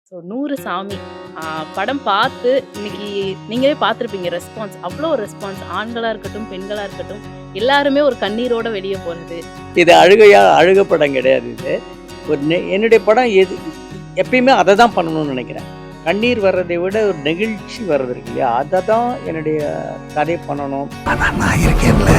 So 100 சாமி. ஆ படம் பார்த்து இன்னைக்கு நீங்களே பார்த்துருப்பீங்க ரெஸ்பான்ஸ். அவ்ளோ ரெஸ்பான்ஸ் ஆண்களா இருக்கட்டும், பெண்களா இருக்கட்டும், எல்லாருமே ஒரு கண்ணீரோட வெளிய போனது. இது அழுக படம் கிடையாது இது. என்னுடைய படம் எப்பயுமே அதை தான் பண்ணணும்னு நினைக்கிறேன். கண்ணீர் வர்றதை விட ஒரு நெகிழ்ச்சி வர்றது இருக்கு இல்லையா, அதை தான் என்னுடைய கதை பண்ணணும். அதான் நான் இருக்கேன்ல.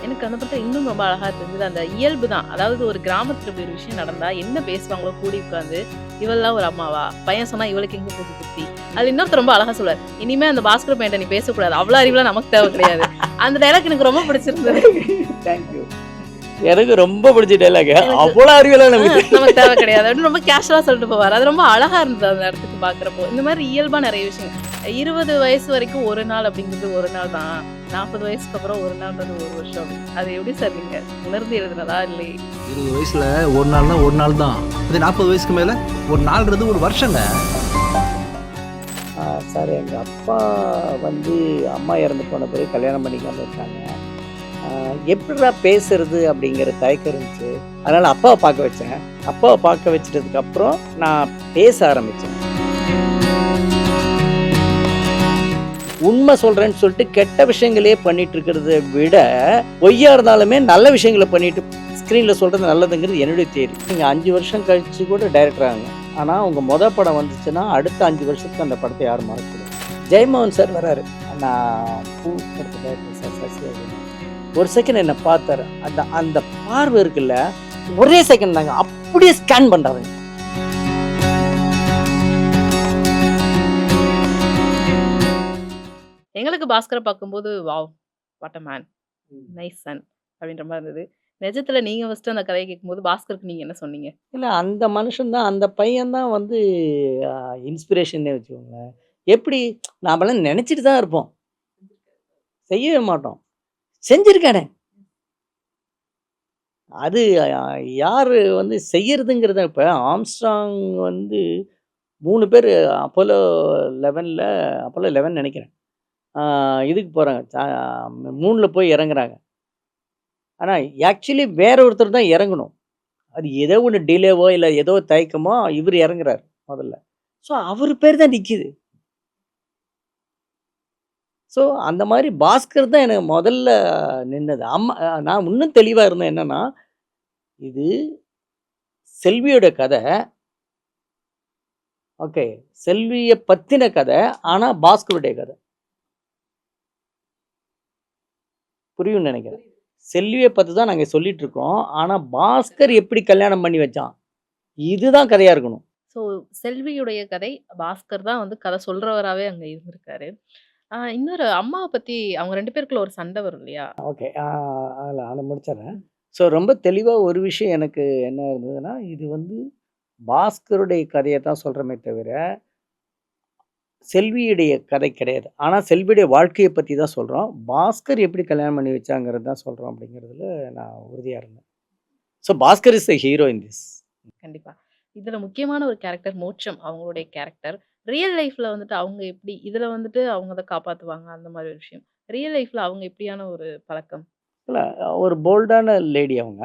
எனக்கு அந்த படத்துல இன்னும் ரொம்ப அழகா தெரிஞ்சது அந்த இயல்பு தான். அதாவது ஒரு கிராமத்துல இப்படி ஒரு விஷயம் நடந்தா என்ன பேசுவாங்களோ கூடி உட்காந்து, இவள்லாம் ஒரு அம்மாவா? பையன் சொன்னா இவளுக்கு எங்க போகுது புத்தி? அது இன்னொருத்தர் ரொம்ப அழகா சொல்லுவார். இனிமே அந்த பாஸ்கர் பையன்ட்ட நீ பேசக்கூடாது. அவ்வளோ அறிவுலாம் நமக்கு தேவை கிடையாது. அந்த டைலாக் எனக்கு ரொம்ப பிடிச்சிருந்தது. தேங்க்யூ. எனக்கு ரொம்ப பிடிச்ச டைலாக். அவ்வளோ அறிவெல்லாம் நமக்கு தேவை கிடையாது அப்படின்னு ரொம்ப கேஷுவலா சொல்லிட்டு போவார். அது ரொம்ப அழகா இருந்தது அந்த இடத்துக்கு பாக்குறப்போ. இந்த மாதிரி இயல்பா நிறைய விஷயம். 20 வயசு வரைக்கும் ஒரு நாள் அப்படிங்கிறது ஒரு நாள் தான். 40 வயசுக்கு அப்புறம் ஒரு நாள்ன்றது ஒரு வருஷம் அப்படின்னு. அது எப்படி சார் நீங்க உணர்ந்து எழுதுனதா இல்லை? 20 வயசுல ஒரு நாள்னா ஒரு நாள் தான். அது 40 வயசுக்கு மேல ஒரு நாள்ன்றது ஒரு வருஷங்க. சார் எங்கள் அப்பா அம்மா இறந்து போன பிறகு கல்யாணம் பண்ணிக்காம இருக்காங்க. எப்படிடா பேசுறது அப்படிங்கிற தயக்கம் இருந்துச்சு. அதனால் அப்பாவை பார்க்க வச்சேன். அப்பாவை பார்க்க வச்சிட்டதுக்கப்புறம் நான் பேச ஆரம்பித்தேன். உண்மை சொல்கிறேன்னு சொல்லிட்டு கெட்ட விஷயங்களே பண்ணிட்டு இருக்கிறத விட, பொய்யா இருந்தாலுமே நல்ல விஷயங்களை பண்ணிட்டு ஸ்க்ரீனில் சொல்கிறது நல்லதுங்கிறது என்னுடைய தேர்வு. நீங்கள் 5 வருஷம் கழித்து கூட டைரக்டர் ஆகுங்க. ஆனால் உங்கள் படம் வந்துச்சுன்னா அடுத்த 5 வருஷத்துக்கு அந்த படத்தை யாரும் மறக்கக்கூடாது. ஜெயமோகன் சார் வராரு. நான் பூ படத்தை டைரக்டர் சார் சசி ஒரு செகண்ட் என்னை பார்த்தாரு. அந்த பார்வை இருக்குல்ல, ஒரே செகண்ட் தாங்க அப்படியே ஸ்கேன் பண்ணுறாங்க. எங்களுக்கு பாஸ்கரை பார்க்கும்போது wow what a man, nice son அப்படின்ற மாதிரி இருந்தது. நிஜத்துல நீங்க ஃபர்ஸ்ட் அந்த கதையை கேட்கும்போது பாஸ்கருக்கு நீங்க என்ன சொன்னீங்க? இல்லை, அந்த மனுஷன் தான், அந்த பையன் தான் இன்ஸ்பிரேஷன்னே வச்சுக்கோங்களேன். எப்படி நாமெல்லாம் நினச்சிட்டு தான் இருப்போம், செய்யவே மாட்டோம். செஞ்சிருக்கானே, அது யார் செய்யறதுங்கிறத. இப்போ ஆம்ஸ்ட்ராங் 3 பேர் அப்போலோ 11 நினைக்கிறேன், இதுக்கு போகிறாங்க, மூணில் போய் இறங்குறாங்க. ஆனால் ஆக்சுவலி வேற ஒருத்தர் தான் இறங்கணும். அது ஏதோ ஒன்று டிலேவோ இல்லை ஏதோ தயக்கமோ இவர் இறங்குறாரு முதல்ல. ஸோ அவர் பேர் தான் நிற்கிது. ஸோ அந்த மாதிரி பாஸ்கர் தான் எனக்கு முதல்ல நின்னது. நான் இன்னும் தெளிவாக இருந்தேன். என்னன்னா, இது செல்வியோட கதை. ஓகே, செல்வியை பற்றின கதை, ஆனால் பாஸ்கருடைய கதை. புரியும்னு நினைக்கிறேன். செல்வியை பற்றி தான் நாங்கள் சொல்லிட்டு இருக்கோம். ஆனால் பாஸ்கர் எப்படி கல்யாணம் பண்ணி வச்சான், இதுதான் கதையாக இருக்கணும். ஸோ செல்வியுடைய கதை, பாஸ்கர் தான் கதை சொல்றவராகவே அங்கே இருந்திருக்காரு. இன்னொரு அம்மாவை பத்தி அவங்க 2 பேருக்குள்ள ஒரு சண்டை வரும் இல்லையா? ஓகே, அதில் அதை முடிச்சிடுறேன். ஸோ ரொம்ப தெளிவாக ஒரு விஷயம் எனக்கு என்ன இருந்ததுன்னா, இது பாஸ்கருடைய கதையை தான் சொல்கிறோமே தவிர செல்வியுடைய கதை கிடையாது. ஆனால் செல்வியுடைய வாழ்க்கையை பற்றி தான் சொல்கிறோம். பாஸ்கர் எப்படி கல்யாணம் பண்ணி வச்சாங்கிறது தான் சொல்கிறோம் அப்படிங்கிறதுல நான் உறுதியாக இருந்தேன். So Bhaskar is the hero in this. கண்டிப்பா. இதுல முக்கியமான ஒரு கேரக்டர் மோட்சம் அவங்களுடைய கேரக்டர். ரியல் லைஃப்ல அவங்க எப்படி இதுல அவங்க அத காப்பாத்துவாங்க அந்த மாதிரி ஒரு விஷயம். ரியல் லைஃப்ல அவங்க எப்படியான ஒரு பழக்கம்? இல்லை, ஒரு போல்டான லேடி அவங்க.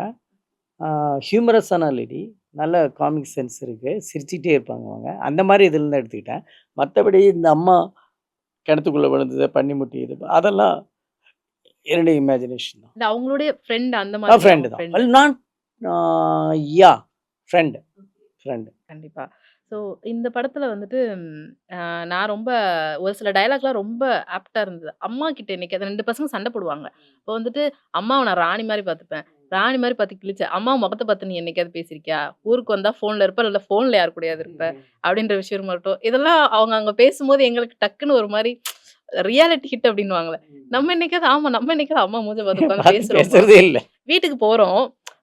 ஹியூமரஸான லேடி. நல்ல காமிக் சென்ஸ் இருக்குது. சிரிச்சுக்கிட்டே இருப்பாங்க அவங்க. அந்த மாதிரி இதில் தான் எடுத்துக்கிட்டேன். மற்றபடி இந்த அம்மா கிணத்துக்குள்ளே விழுந்தது, பண்ணி முட்டியது, அதெல்லாம் என்னுடைய இமேஜினேஷன் தான். இல்ல அவங்களுடைய ஃப்ரெண்ட் அந்த மாதிரி ஃப்ரெண்டு தான். ஃப்ரெண்ட். Not yeah friend. கண்டிப்பா. ஸோ இந்த படத்துல நான் ரொம்ப ஒரு சில டயலாக்லாம் ரொம்ப ஆப்ட்டா இருந்தது. அம்மா கிட்ட இன்னைக்கு அது 2 பசங்க சண்டை போடுவாங்க. அப்போ அம்மாவ நான் ராணி மாரி பார்த்துப்பேன். ராணி மாரி பார்த்து கிழிச்ச, அம்மா முகத்த பார்த்து நீ என்னைக்காவது பேசியிருக்கியா? ஊருக்கு வந்தா ஃபோன்ல இருப்ப, இல்ல ஃபோன்ல யார் கூடயாவது இருப்ப? அப்படின்ற விஷயம் மட்டும். இதெல்லாம் அவங்க அங்க பேசும்போது எங்களுக்கு டக்குன்னு ஒரு மாரி ரியாலிட்டி ஹிட் அப்படின்னுவாங்கல்ல. நம்ம என்னைக்காவது அம்மா மூஞ்ச பார்த்து உட்காந்து பேசுறோமா? பேசுறதே இல்லை. வீட்டுக்கு போறோம்.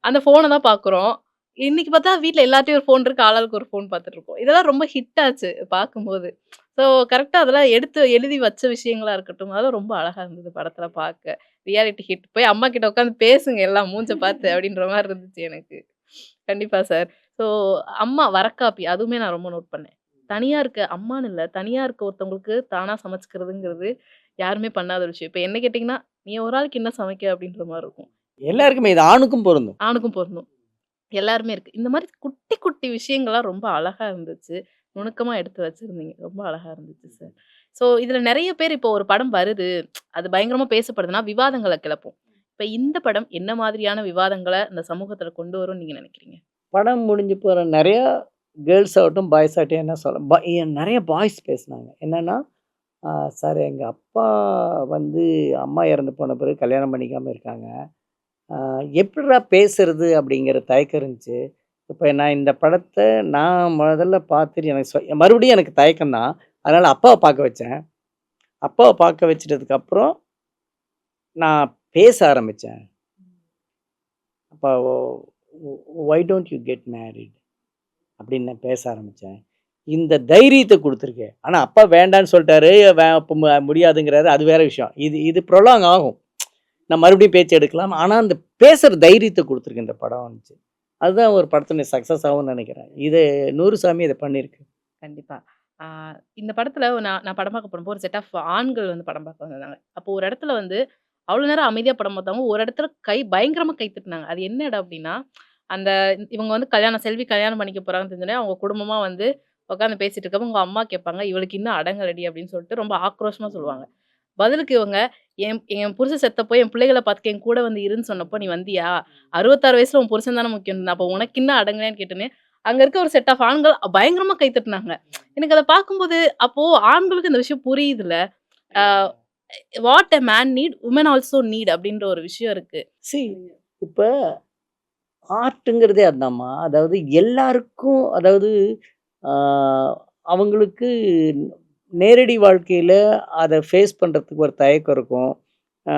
அந்த ஃபோன தான் பார்க்குறோம். இன்னைக்கு பார்த்தா வீட்ல எல்லார்ட்டயும் ஒரு ஃபோன் இருக்கு. ஆளாளுக்கு ஒரு ஃபோன் பார்த்துட்டு இருக்கோம். இதெல்லாம் ரொம்ப ஹிட் ஆச்சு பார்க்கும்போது. ஸோ கரெக்ட்டா அதெல்லாம் எடுத்து எழுதி வச்ச விஷயங்களா இருக்கட்டும், அதெல்லாம் ரொம்ப அழகா இருந்தது படத்துல பார்க்க. Reality hit. போய் அம்மா கிட்ட உட்காந்து பேசுங்க எல்லாம் மூஞ்ச பார்த்து அப்படின்ற மாரி இருந்துச்சு எனக்கு. கண்டிப்பா சார். ஸோ அம்மா வரக்காப்பி அதுவுமே நான் ரொம்ப நோட் பண்ணேன். தனியா இருக்க அம்மான்னு இல்ல, தனியா இருக்க ஒருத்தவங்களுக்கு தானா சமைச்சுக்கிறதுங்கிறது யாருமே பண்ணாத ஒரு விஷயம். இப்ப என்ன கேட்டீங்கன்னா, "நீ ஒரு ஆளுக்கு என்ன சமைக்க?" அப்படின்ற மாரி இருக்கும். எல்லாருக்குமே இது ஆணுக்கும் பொருந்தும். ஆணுக்கும் பொருந்தும். எல்லாருமே இருக்கு. இந்த மாரி குட்டி, குட்டி விஷயங்கள்லாம் ரொம்ப அழகா இருந்துச்சு. நுணுக்கமா எடுத்து வச்சிருந்தீங்க. ரொம்ப அழகா இருந்துச்சு சார். ஸோ இதுல நெறைய பேர் இப்போ ஒரு படம் வருது, அது பயங்கரமா பேசப்படுதுன்னா, விவாதங்கள கிளப்பும். இப்ப இந்த படம் என்ன மாதிரியான விவாதங்கள இந்த சமூகத்துல கொண்டு வரும்னு நீங்க நினைக்கிறீங்க? படம் முடிஞ்சு போற நெறையா கேர்ள்ஸ் ஆகட்டும், பாய்ஸ் ஆகட்டும் என்ன சொல்ல நெறைய பாய்ஸ் பேசுனாங்க. என்னன்னா, "ஆ சார் எங்க அப்பா வந்து அம்மா இறந்து போன பிறகு கல்யாணம் பண்ணிக்காம இருக்காங்க. எப்பிட்றா பேசுறது?" அப்படிங்கிற தயக்கம் இருந்துச்சு. இப்ப நான் இந்த படத்த நான் முதல்ல பார்த்துட்டு எனக்கு மறுபடியும் எனக்கு தயக்கம் தான். அதனால அப்பாவ பார்க்க வச்சேன். அப்பாவ பார்க்க வச்சுட்டதுக்கப்புறம் நான் பேச ஆரம்பிச்சேன். அப்பா "why don't you get married?" அப்படின்னு நான் பேச ஆரம்பிச்சேன். இந்த தைரியத்த குடுத்துருக்கு. ஆனா அப்பா வேண்டான்னு சொல்ட்டாரு. அப்ப முடியாதுங்கிறாரு. அது வேற விஷயம். இது இது ப்ரொலாங் ஆகும். நான் மறுபடியும் பேச்சு எடுக்கலாம். ஆனா அந்த பேசுற தைரியத்த குடுத்துருக்கு இந்த படம் வந்துச்சு. அதுதான் ஒரு படத்தினுடைய சக்சஸ் ஆகும்னு நெனைக்கிறேன். இது நூறுசாமி இத பண்ணியிருக்கு. கண்டிப்பா. ஆ இந்த படத்துல நான் நான் படம் பார்க்க போனப்போ ஒரு செட் ஆஃப் ஆண்கள் வந்து படம் பார்க்க வந்திருந்தாங்க. அப்போ ஒரு இடத்துல வந்து அவ்வளோ நேரம் அமைதியா படம் பார்த்தவங்க, ஒரு இடத்துல பயங்கரமா கை தட்டுனாங்க. அது என்ன இடம் அப்டின்னா, அந்த இவங்க வந்து செல்வி கல்யாணம் பண்ணிக்க போறாங்கன்னு தெரிஞ்சோனே, அவங்க குடும்பமா வந்து உட்காந்து பேசிட்டு இருக்கப்போ, உங்க அம்மா கேட்பாங்க, "இவளுக்கு இன்னும் அடங்கலடி" அப்படின்னு சொல்லிட்டு ரொம்ப ஆக்ரோஷமா சொல்லுவாங்க. பதிலுக்கு இவங்க, "என் என் புருஷன் செத்தப்போ என் பிள்ளைகள பார்த்துக்க என் கூட வந்து இருன்னு சொன்னப்போ நீ வந்தியா? 66 வயசுல உன் புருஷன் தானே முக்கியம். அப்போ உனக்கு இன்னும் அடங்கலையான்னு" கேட்டோனே, அங்க இருக்க ஒரு செட் ஆஃப் ஆண்கள் பயங்கரமா கை தட்டுனாங்க. எனக்கு அத பார்க்கும்போது, அப்போ ஆண்களுக்கு இந்த விஷயம் புரியுதுல்ல. Uh what a man need, woman also need அப்டின்ற ஒரு விஷயம் இருக்கு. சி இப்ப ஆர்ட்டுங்கிறதே அதாம்மா. அதாவது எல்லாருக்கும் அதாவது ஆ அவங்களுக்கு நேரடி வாழ்க்கையில அத ஃபேஸ் பண்றதுக்கு ஒரு தயக்கம் இருக்கும். ஆ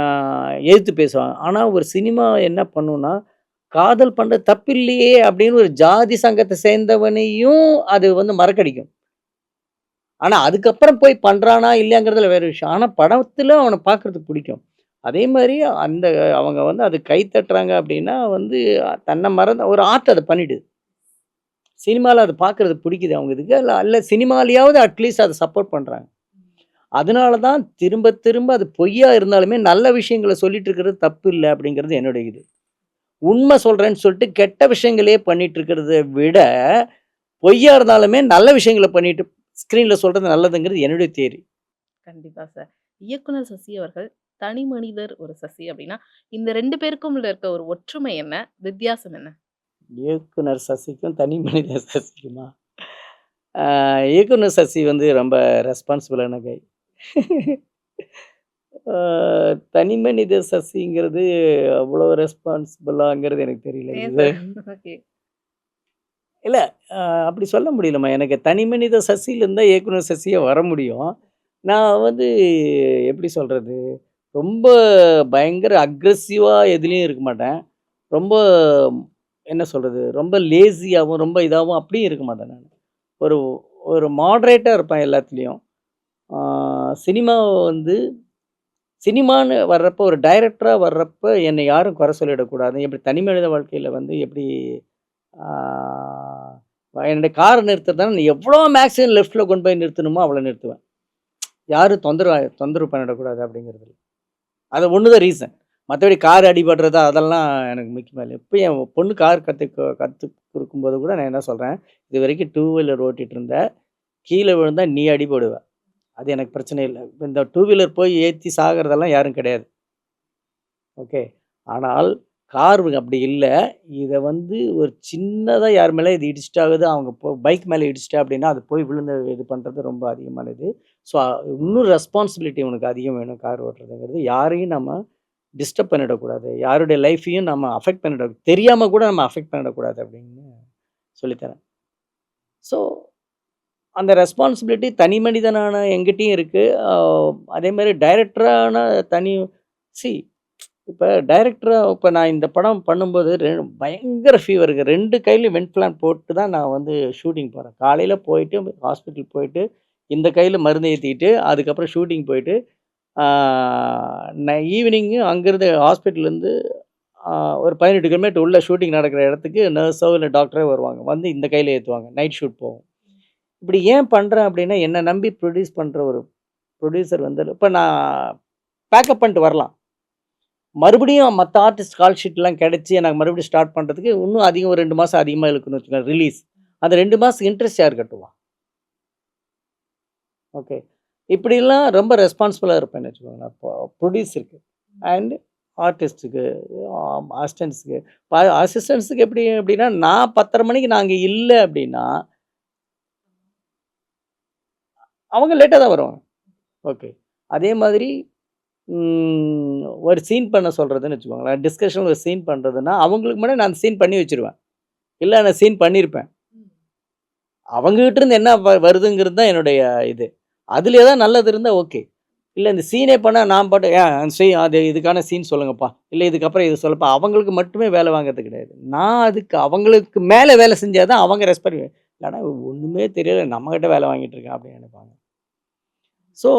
எதிர்த்து பேசுவாங்க. ஆனா ஒரு சினிமா என்ன பண்ணும்னா, காதல் பண்றது தப்பில்லையே அப்படின்னு ஒரு ஜாதி சங்கத்த சேர்ந்தவனையும் அது வந்து மறக்கடிக்கும். ஆனா அதுக்கப்புறம் போய் பண்றானா இல்லையாங்கிறதுல வேற விஷயம். ஆனா படத்துல அவன பார்க்கறதுக்கு பிடிக்கும். அதே மாரி அந்த அவங்க வந்து அது கை தட்டுறாங்க அப்படின்னா வந்து தன்ன மறந்த ஒரு ஆர்ட் அத பண்ணிடுது. சினிமால அத பார்க்கறது பிடிக்குது அவங்களுக்கு. அல்ல சினிமாலயாவது அட்லீஸ்ட் அத சப்போர்ட் பண்றாங்க. அதனால தான் திரும்ப திரும்ப அது பொய்யா இருந்தாலுமே நல்ல விஷயங்கள சொல்லிட்டு இருக்கிறது தப்பு இல்ல அப்படிங்கிறது என்னுடைய இது. உண்மை சொல்றேன்னு சொல்லிட்டு கெட்ட விஷயங்களே பண்ணிட்டு இருக்கிறத விட, பொய்யா இருந்தாலுமே நல்ல விஷயங்கள பண்ணிட்டு ஸ்க்ரீன்ல சொல்றது நல்லதுங்கிறது என்னுடைய தியரி. கண்டிப்பா சார். இயக்குனர் சசி அவர்கள், தனி மனிதர் ஒரு சசி அப்டின்னா, இந்த 2 பேருக்கும் இருக்க ஒரு ஒற்றுமை என்ன? வித்தியாசம் என்ன? இயக்குனர் சசிக்கும், தனி மனிதர் சசிக்குமா? ஆ இயக்குனர் சசி வந்து ரொம்ப ரெஸ்பான்சிபிளான கை. ஆ தனி மனித சசிங்கிறது அவ்வளோ ரெஸ்பான்சிபிளாங்கிறது எனக்கு தெரியல. ஏன் இது சார்? ஓகே. இல்ல அப்படி சொல்ல முடியலம்மா. எனக்கு தனி மனித சசியிலேருந்து தான் இயக்குனர் சசியே வர முடியும். நான் வந்து எப்படி சொல்றது? ரொம்ப பயங்கர அக்ரெசிவா எதுலயும் இருக்க மாட்டேன். ரொம்ப என்ன சொல்றது? ரொம்ப லேசியாவும், ரொம்ப இதாவும் அப்படியும் இருக்க மாட்டேன் நானு. ஒரு ஒரு மாடரேட்டா இருப்பேன் எல்லாத்துலயும். ஆ சினிமா வந்து சினிமான்னு வர்றப்போ, ஒரு டைரக்டரா வர்றப்ப என்னை யாரும் குறை சொல்லிடக்கூடாது. எப்படி தனி மனித வாழ்க்கையில வந்து எப்படி ஆ என்னுடைய கார நிறுத்துறதுனா, எவ்வளோ மேக்ஸிமம் லெஃப்ட்ல கொண்டு போய் நிறுத்தணுமோ அவ்வளோ நிறுத்துவேன். யாரும் தொந்தரவு பண்ணிடக்கூடாது அப்படிங்கிறதுல. அது ஒண்ணு தான் ரீசன். மத்தபடி கார் அடிபடுறது அதெல்லாம் எனக்கு முக்கியமா இல்ல. இப்ப என் பொண்ணு கார் கத்து குடுக்கும்போது கூட நான் என்ன சொல்றேன், "இதுவரைக்கும் டூ வீலர் ஓட்டிட்டு இருந்த, கீழ விழுந்தா நீ அடிபடுவ. அது எனக்கு பிரச்சனை இல்ல. இந்த டூ வீலர் போய் ஏத்தி சாகுறதெல்லாம் யாரும் கிடையாது. ஓகே. ஆனால் கார் அப்படி இல்ல. இத வந்து ஒரு சின்னதா யார் மேல இது இடிச்சிட்டாகுது, அவங்க பைக் மேல இடிச்சிட்டா அப்படின்னா, அது போய் விழுந்து இது பண்றது ரொம்ப அதிகமானது. ஸோ இன்னும் ரெஸ்பான்சிபிலிட்டி உனக்கு அதிகம் வேணும் கார் ஓட்டுறதுங்கிறது. யாரையும் நம்ம டிஸ்டர்ப் பண்ணிடக்கூடாது. யாருடைய லைஃப்பையும் நம்ம அஃபெக்ட் தெரியாம கூட நம்ம அஃபெக்ட் பண்ணிடக்கூடாது அப்படின்னு சொல்லி தரேன். ஸோ அந்த ரெஸ்பான்சிபிலிட்டி தனி மனிதனான என்கிட்டயும் இருக்கு. அ அதேமாரி டைரக்டரான தனி சி இப்ப டைரக்டரா இப்ப நான் இந்த படம் பண்ணும்போது பயங்கர ஃபீவருங்க. 2 கையிலயும் வென்ட்பிளான் போட்டு தான் நான் வந்து ஷூட்டிங் போறேன். காலையில போயிட்டு ஹாஸ்பிட்டல் போயிட்டு, இந்த கையில மருந்து ஏத்திட்டு, அதுக்கப்புறம் ஷூட்டிங் போயிட்டு, ஆ நான் ஈவினிங்கு அங்கேருந்து ஹாஸ்பிட்டல்லேருந்து ஆ ஒரு 18 கிலோமீட்டர் உள்ள ஷூட்டிங் நடக்கிற இடத்துக்கு நர்ஸோ இல்ல டாக்டரோ வருவாங்க. வந்து இந்த கையில ஏத்துவாங்க. நைட் ஷூட் போகும். இப்படி ஏன் பண்றேன் அப்படின்னா, என்ன நம்பி ப்ரொடியூஸ் பண்ற ஒரு ப்ரொடியூசர் வந்து இப்ப நான் பேக்கப் பண்ணிட்டு வரலாம். மறுபடியும் மற்ற ஆர்டிஸ்ட் கால் ஷீட்லாம் கிடைச்சி எனக்கு மறுபடியும் ஸ்டார்ட் பண்ணுறதுக்கு இன்னும் அதிகம் ஒரு 2 மாதம் அதிகமாக இருக்குன்னு வச்சுக்கோங்க ரிலீஸ். அந்த 2 மாதத்துக்கு இன்ட்ரெஸ்ட் யார் கட்டுவா? ஓகே. இப்படிலாம் ரொம்ப ரெஸ்பான்சிபிளாக இருப்பேன்னு வச்சுக்கோங்களேன். இப்போ ப்ரொடியூசருக்கு அண்ட் ஆர்டிஸ்ட்டுக்கு, அசிஸ்டன்ட்ஸுக்கு. அசிஸ்டன்ட்ஸுக்கு எப்படின்னா நான் 10:30 மணிக்கு நான் அங்கே இல்லை அப்படின்னா அவங்க லேட்டாக தான் வருவாங்க. ஓகே. அதே மாதிரி ஒரு சீன் பண்ண சொல்கிறதுன்னு வச்சுக்கோங்களேன். டிஸ்கஷன் ஒரு சீன் பண்ணுறதுன்னா அவங்களுக்கு முன்னாடி நான் அந்த சீன் பண்ணி வச்சுருவேன். இல்லை நான் சீன் பண்ணியிருப்பேன். அவங்ககிட்ட இருந்து என்ன வருதுங்கிறது தான் என்னுடைய இது. அதில் ஏதாவது நல்லது இருந்தால் ஓகே. இல்லை இந்த சீனே பண்ணால் நான் பாட்டு அது இதுக்கான சீன் சொல்லுங்கப்பா, இல்லை இதுக்கப்புறம் இது சொல்லப்பா, அவங்களுக்கு மட்டுமே வேலை வாங்கிறது கிடையாது. நான் அதுக்கு அவங்களுக்கு மேலே வேலை செஞ்சால் தான் அவங்க ரெஸ்பெக்ட். இல்லைனா ஒன்றுமே தெரியல நம்மகிட்ட வேலை வாங்கிட்டு இருக்கேன் அப்படின்னு நினைப்பாங்க. ஸோ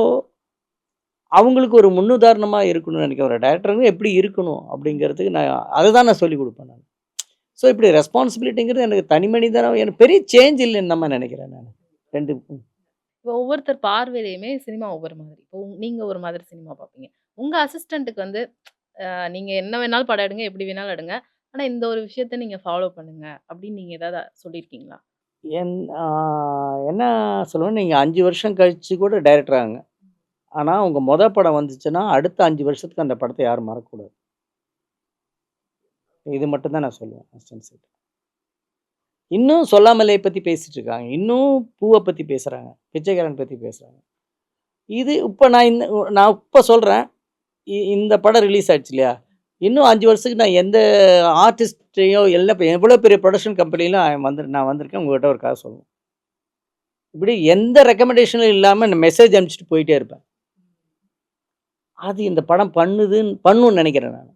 அவங்களுக்கு ஒரு முன்னுதாரணமாக இருக்கணும்னு நினைக்கிறேன். ஒரு டைரக்டருங்க எப்படி இருக்கணும் அப்படிங்கிறதுக்கு நான் அதை தான் நான் சொல்லிக் கொடுப்பேன் நான். ஸோ இப்படி ரெஸ்பான்சிபிலிட்டிங்கிறது எனக்கு தனி மனிதனாக எனக்கு பெரிய சேஞ்ச் இல்லைன்னு நம்ம நினைக்கிறேன் நான். 2 இப்போ ஒவ்வொருத்தர் பார்வையிலயுமே சினிமா ஒவ்வொரு மாதிரி. இப்போ நீங்க ஒரு மாதிரி சினிமா பார்ப்பீங்க. உங்க அசிஸ்டன்ட்க்கு வந்து நீங்க என்ன வேணாலும் படம் எடுங்க, எப்படி வேணாலும் எடுங்க. ஆனா இந்த ஒரு விஷயத்த நீங்க ஃபாலோ பண்ணுங்க அப்படின்னு நீங்க ஏதாவது சொல்லியிருக்கீங்களா? என்ன சொல்லுவேன், நீங்கள் 5 வருஷம் கழித்து கூட டைரக்டர் ஆகுங்க. ஆனால் உங்கள் படம் வந்துச்சுன்னா அடுத்த 5 வருஷத்துக்கு அந்த படத்தை யாரும் மறக்கக்கூடாது. இது மட்டும் தான் நான் சொல்லுவேன் அசிஸ்டன்ஸ். இன்னும் சொல்லாமலே பற்றி பேசிட்டு இருக்காங்க. இன்னும் பூவை பற்றி பேசுகிறாங்க, பிச்சைக்காரன் பற்றி பேசுகிறாங்க. இது இப்போ நான் இப்போ சொல்கிறேன், இந்த படம் ரிலீஸ் ஆயிடுச்சு இல்லையா, இன்னும் 5 வருஷத்துக்கு நான் எந்த ஆர்டிஸ்ட்டையோ எவ்வளோ பெரிய ப்ரொடக்ஷன் கம்பெனிலும் நான் வந்திருக்கேன் உங்கள்கிட்ட ஒரு கதை சொல்லுவேன். இப்படி எந்த ரெக்கமெண்டேஷனும் இல்லாமல் நான் மெசேஜ் அனுப்பிச்சிட்டு போயிட்டே இருப்பேன். அது இந்த படம் பண்ணுன்னு நினைக்கிறேன் நான்.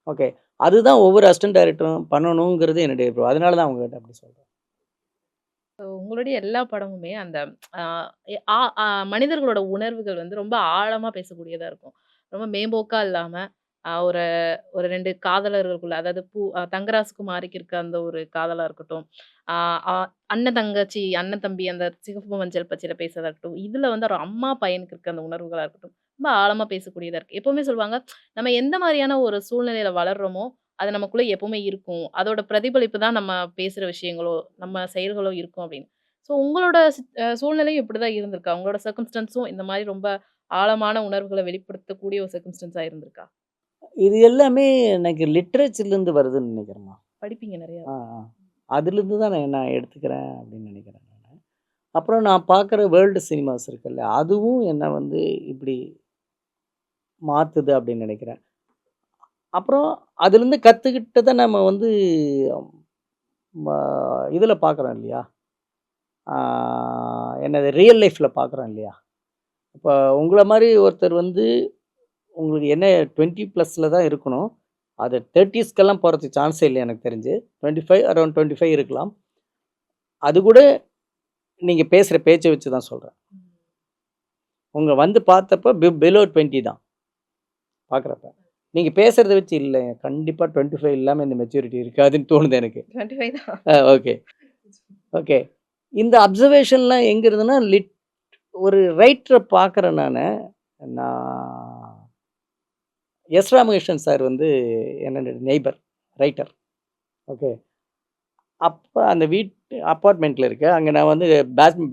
ஓகே. அதுதான் ஒவ்வொரு அசிஸ்டன்ட் டைரக்டரும் பண்ணணுங்கிறது என்னுடைய அதனால தான் அவங்ககிட்ட அப்படி சொல்கிறேன். உங்களுடைய எல்லா படமுமே அந்த அ ஆ ஆ மனிதர்களோட உணர்வுகள் வந்து ரொம்ப ஆழமா பேசக்கூடியதா இருக்கும். ரொம்ப மேம்போக்கா இல்லாம, ஒரு ஒரு 2 காதலர்களுக்குள்ள அதாவது தங்கராசுக்கும் மாரிக்கு இருக்க அந்த ஒரு காதலா இருக்கட்டும். ஆ அ அண்ணன் தங்கச்சி, அண்ணன் தம்பி அந்த சிகப்பு மஞ்சள் பச்சையில பேசுறதா இருக்கட்டும். இதுல வந்து ஒரு அம்மா பையனுக்கு இருக்க அந்த உணர்வுகளா இருக்கட்டும். ரொம்ப ஆழமா பேசக்கூடியதா இருக்கு. எப்பவுமே சொல்லுவாங்க, நம்ம எந்த மாரியான ஒரு சூழ்நிலையில வளர்றோமோ, அது நமக்குள்ள எப்பவுமே இருக்கும். அதோட பிரதிபலிப்பு தான் நம்ம பேசுற விஷயங்களோ, நம்ம செயல்களோ இருக்கும் அப்படின்னு. ஸோ உங்களோட சூழ்நிலையும் இப்படிதான் இருந்திருக்கா? உங்களோட சர்க்கம்ஸ்டன்ஸும் இந்த மாரி ரொம்ப ஆழமான உணர்வுகள வெளிப்படுத்தக்கூடிய ஒரு சர்க்கம்ஸ்டன்ஸா இருந்திருக்கா? இது எல்லாமே எனக்கு லிட்ரேச்சர்லேருந்து வருதுன்னு நினைக்கிறேம்மா. படிப்பீங்க நெறையா? ஆ ஆ அதுலேருந்து தான் நான் எடுத்துக்கிறேன் அப்படின்னு நினைக்கிறேன் நான். அப்புறம் நான் பார்க்குற வேர்ல்டு சினிமாஸ் இருக்குல்ல, அதுவும் என்னை வந்து இப்படி மாற்றுது அப்படின்னு நினைக்கிறேன். அப்புறம் அதுலேருந்து கற்றுக்கிட்டத நம்ம வந்து இதில் பார்க்குறோம் இல்லையா, என்னது ரியல் லைஃப்பில் பார்க்குறோம் இல்லையா. இப்போ உங்களை மாதிரி ஒருத்தர் வந்து உங்களுக்கு என்ன 20+ தான் இருக்கணும். அது 30ஸ்க்கெல்லாம் போகிறதுக்கு சான்ஸே இல்லை எனக்கு தெரிஞ்சு. 25 அரௌண்ட் 25 இருக்கலாம். அது கூட நீங்கள் பேசுகிற பேச்சை வச்சு தான் சொல்கிறேன். வந்து பார்த்தப்ப பிலோ 20 தான் பார்க்குறப்ப. நீங்கள் பேசுகிறத வச்சு இல்லை கண்டிப்பாக 25 இல்லாமல் இந்த மெச்சூரிட்டி இருக்காதுன்னு தோணுது எனக்கு. 25 தான். Okay okay. இந்த அப்சர்வேஷன்லாம் எங்கே இருந்ததுன்னா ஒரு ரைட்டரை பார்க்குறேன் நான் எஸ் ராமகிருஷ்ணன் சார் வந்து என்னோட நெய்பர் ரைட்டர். ஓகே. அப்போ அந்த அப்பார்ட்மெண்ட்டில் இருக்கேன். அங்கே நான் வந்து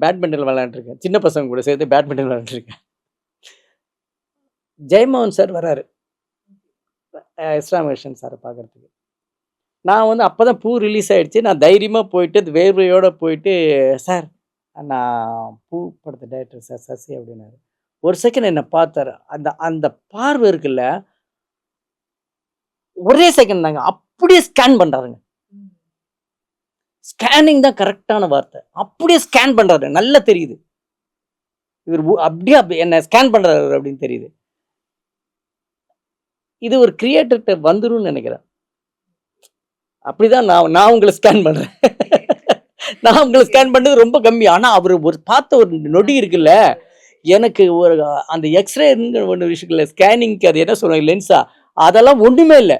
பேட்மிண்டன் விளையாண்டுருக்கேன். சின்ன பசங்க கூட சேர்த்து பேட்மிண்டன் விளையாண்டுருக்கேன். ஜெயமோகன் சார் வராரு எஸ் ராமகிருஷ்ணன் சாரை பார்க்குறதுக்கு. நான் வந்து அப்போ தான் பூ ரிலீஸ் ஆகிடுச்சு. நான் தைரியமாக போயிட்டு அது வேர்வையோடு போயிட்டு, சார் நான் பூ படத்தை டைரக்டர் சார் சசி அப்படின்னாரு. ஒரு செகண்ட் என்னை பார்த்தாரு. அந்த பார்வை இருக்குல்ல, ஒரே செகண்ட் தாங்க அப்படியே ஸ்கேன் பண்ணுறாருங்க. ஸ்கேனிங் தான் கரெக்டான வார்த்தை. அப்படியே ஸ்கேன் பண்ணுறாரு, நல்லா தெரியுது. இவர் அப்படியே என்ன ஸ்கேன் பண்ணுறாரு அப்படின்னு தெரியுது. இது ஒரு கிரியேட்டர்கிட்ட வந்துரும்னு நினைக்கிறேன். அப்படிதான் நான் உங்களை ஸ்கேன் பண்ணுறேன். நான் உங்களை ஸ்கேன் பண்ணது ரொம்ப கம்மி. ஆனால் அவர் பார்த்த ஒரு நொடி இருக்குல்ல, எனக்கு ஒரு அந்த எக்ஸ்ரேங்கிற ஒன்று விஷயங்கள்ல ஸ்கேனிங்க்கு அது என்ன சொல்லுவாங்க லென்ஸா, அதெல்லாம் ஒன்றுமே இல்லை.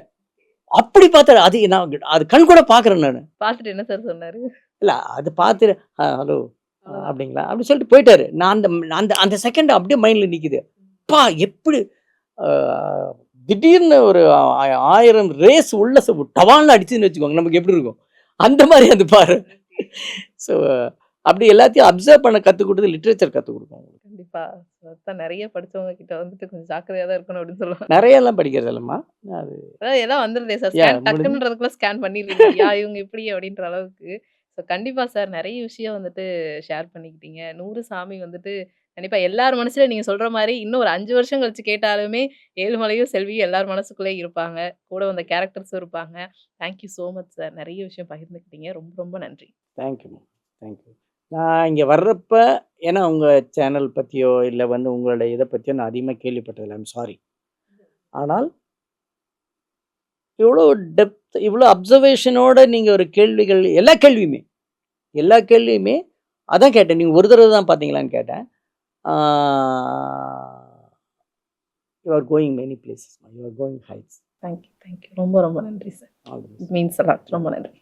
அப்படி பார்த்தாரு. அது நான் அது கண் கூட பார்க்குறேன் நான். பார்த்துட்டு என்ன சார் சொன்னாரு? இல்லை அது பார்த்துட்டு ஹலோ அப்படிங்களா அப்படின்னு சொல்லிட்டு போயிட்டாரு. நான் அந்த அந்த செகண்ட் அப்படியே மைண்டில் நிற்கிது. எப்படி திடீர்னு ஒரு 1000 ரேஸ் உள்ள டவால்னு அடிச்சுன்னு வச்சுக்கோங்க, நமக்கு எப்படி இருக்கும் அந்த மாதிரி அந்த பாரு. ஸோ அப்படி எல்லாத்தையும் அப்சர்வ் பண்ண கற்றுக் கொடுத்து லிட்ரேச்சர் கற்றுக் கொடுக்கும். கண்டிப்பா. அதான் நெறைய படிச்சவங்க கிட்ட வந்துட்டு கொஞ்சம் ஜாக்கிரதையா தான் இருக்கணும் அப்படின்னு சொல்லுவாங்க. நிறையெல்லாம் படிக்கிறது இல்லைம்மா. அது அதான் எல்லாம் வந்துருதே சார். Yeah, ஸ்கேன் டக்குன்றதுக்குள்ள ஸ்கேன் பண்ணிடுறீங்க. இவங்க இப்படி அப்படின்ற அளவுக்கு. ஸோ கண்டிப்பா சார் நெறைய விஷயம் வந்துட்டு ஷேர் பண்ணிக்கிட்டீங்க. 100 சாமி வந்துட்டு கண்டிப்பா எல்லார் மனசுலயும் நீங்க சொல்ற மாரி இன்னும் ஒரு 5 வருஷம் கழிச்சு கேட்டாலுமே ஏழுமலையும், செல்வியும் எல்லார் மனசுக்குள்ளேயும் இருப்பாங்க. கூட வந்த கேரக்டர்ஸும் இருப்பாங்க. Thank you so much sir. நெறைய விஷயம் பகிர்ந்துக்கிட்டீங்க. ரொம்ப ரொம்ப நன்றி. தேங்க்யூ. தேங்க்யூ. நான் இங்கே வர்றப்ப ஏன்னா உங்கள் சேனல் பற்றியோ இல்லை வந்து உங்களோட இதை பற்றியோ நான் அதிகமாக கேள்விப்பட்டதில்லை. I'm sorry. ஆனால் இவ்வளோ டெப்த் இவ்வளோ அப்சர்வேஷனோட நீங்கள் ஒரு கேள்விகள் எல்லா கேள்வியுமே அதான் கேட்டேன். நீங்கள் ஒரு தடவை தான் பார்த்தீங்களான்னு கேட்டேன். You are going many places, you are going heights. Thank you. ரொம்ப ரொம்ப நன்றி sir. All the best. Means a lot. ரொம்ப நன்றி.